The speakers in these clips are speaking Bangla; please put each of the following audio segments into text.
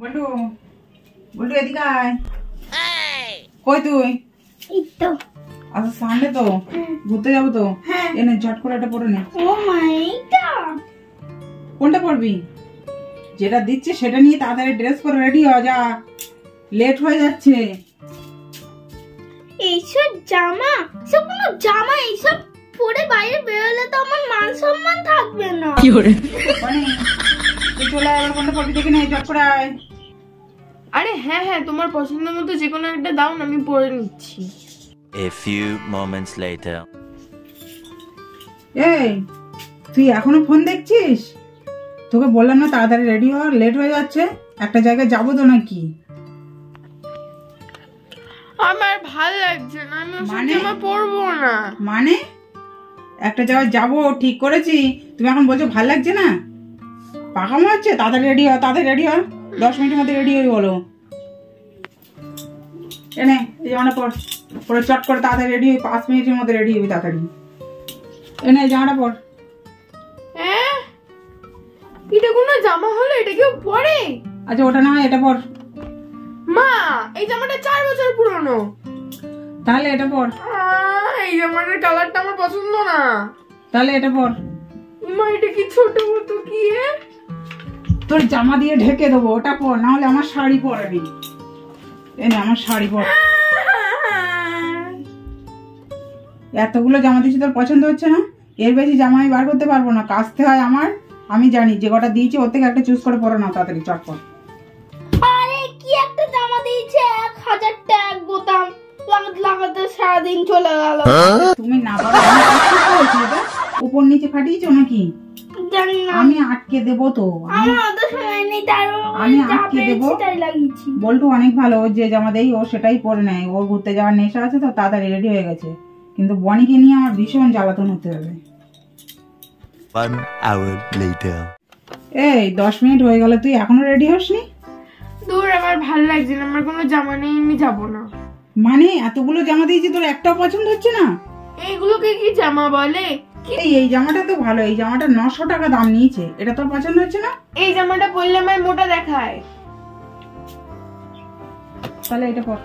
বল্টু বল্টু এদিকে আয়। কই তুই? এই তো আচ্ছা সানডে তো ঘুরতে যাবো তো, এনে ঝট করে এটা পরে নে। ও মাই গড, কোনটা পরবি? যেটা দিচ্ছে সেটা নিয়ে তাড়াতাড়ি ড্রেস করে রেডি হ, যা লেট হয়ে যাচ্ছে। এইসব জামা, সব কোনো জামা এইসব পরে বাইরে বেরোলে তো আমার মান সম্মান থাকবে না। কি করে মানে তুই চলে আয়, কোনটা পরবি দেখে নে, ঝট করে আয়। আরে হ্যাঁ হ্যাঁ, তোমার পছন্দ মতো যে কোনো একটা দাও না, আমি পরে নিচ্ছি। A few moments later. এই তুই এখনো ফোন দেখছিস? তোকে বললাম না তাড়াতাড়ি রেডি হ, লেট হয়ে যাচ্ছে। একটা জায়গায় যাবো তো নাকি? আমার ভালো লাগছে না, আমি ওসব মানে? জামা পরবো না। মানে একটা জায়গায় যাবো ঠিক করেছি, তুমি এখন বলছো ভাল লাগছে না? পাকামো হচ্ছে? তাড়াতাড়ি রেডি হ, তাড়াতাড়ি রেডি হ, 10 মিনিটের মধ্যে রেডি হয়ে বলো। এনে এই জামাটা পর, পরে চট করে তাড়াতাড়ি রেডি হই, 5 মিনিটের মধ্যে রেডি হবি তাড়াতাড়ি। এনে এই জামাটা পর। হ্যাঁ, এটা কোনো জামা হলো? এটা কেউ পরে? আচ্ছা ওটা না হয় এটা পর। মা, এই জামাটা 4 বছর পুরনো। তাহলে এটা পর। এই জামাটার কালারটা আমার পছন্দ না। তাহলে এটা পর। মা, এটা কি ছোট মতো কি? তোর জামা দিয়ে ঢেকে দেবো, ওটা পর, না হলে আমার শাড়ি পরাবি। এনে আমার শাড়ি পর। এতগুলো জামা দিচ্ছি, তোর পছন্দ হচ্ছে না? এর বেশি জামা আমি বার করতে পারবো না, কাচতে হয় আমার। আমি জানি যে কটা দিয়েছি ওর থেকে একটা চুজ করে পরো না, তাড়াতাড়ি চটপট। আরে কি একটা জামা দিয়েছে, 1000 টাকা এক বোতাম লাগাতে লাগাতে সারাদিন চলে গেল। তুমি না পারো, আমি কি করেছি এটা? উপর নিচে ফাটিয়েছো নাকি? জানি না, আমি আটকে দেবো তো। আমার অত সময় নেই, তার আমি আটকে দেবো। তাই লাগিয়েছি। বল্টু অনেক ভালো, ও যে জামা দেই ও সেটাই পরে নেয়। ওর ঘুরতে যাওয়ার নেশা আছে তো, তাড়াতাড়ি রেডি হয়ে গেছে। কিন্তু বনিকে নিয়ে আমার ভীষণ জ্বালাতন হতে হবে। 1 hour later. এই 10 মিনিট হয়ে গেল, তুই এখনো রেডি হসনি? দূর, আমার ভালো লাগছে না, আমার কোনো জামা নেই, আমি যাবো না। মানে এতগুলো জামা দিয়েছি, তোর একটাও পছন্দ হচ্ছে না? এইগুলোকে কি জামা বলে? এই জামাটা তো ভালো, এই জামাটা 900 টাকা দাম নিয়েছে, এটা তোর পছন্দ হচ্ছে না? এই জামাটা পরলে আমায় মোটা দেখায়। তাহলে এটা পর।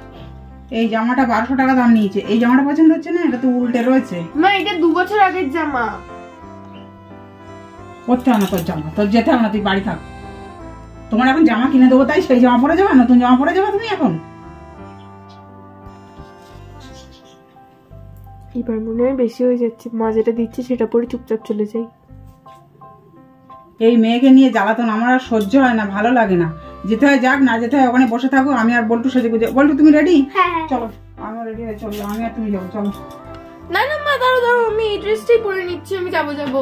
এই জামাটা 1200 টাকা দাম নিয়েছে, এই জামাটা পছন্দ হচ্ছে না? এটা তো উল্টে রয়েছে। মা, এটা 2 বছর আগের জামা। করতে হবে না তোর জামা, তোর যেতে হবে না, তুই বাড়ি থাক। তোমার এখন জামা কিনে দেবো, তাই সেই জামা পরে যাবে? নতুন জামা পরে যাবে তুমি এখন? এবার মনে হয় বেশি হয়ে যাচ্ছে, মা যেটা দিচ্ছে সেটা পরে চুপচাপ চলে যাই। এই মেয়েকে নিয়ে জ্বালাতন আমার আর সহ্য হয় না, ভালো লাগে না। যেতে হয় যাক, না যেতে হয় ওখানে বসে থাকো। আমি আর বল্টু সেজে গুজে। বল্টু তুমি রেডি? হ্যাঁ চলো, আমি রেডি হয়ে চলো, আমি আর তুমি যাবো, চলো। না না মা, দাঁড়াও দাঁড়াও, আমি এই ড্রেসটাই পরে নিচ্ছি, আমি যাবো।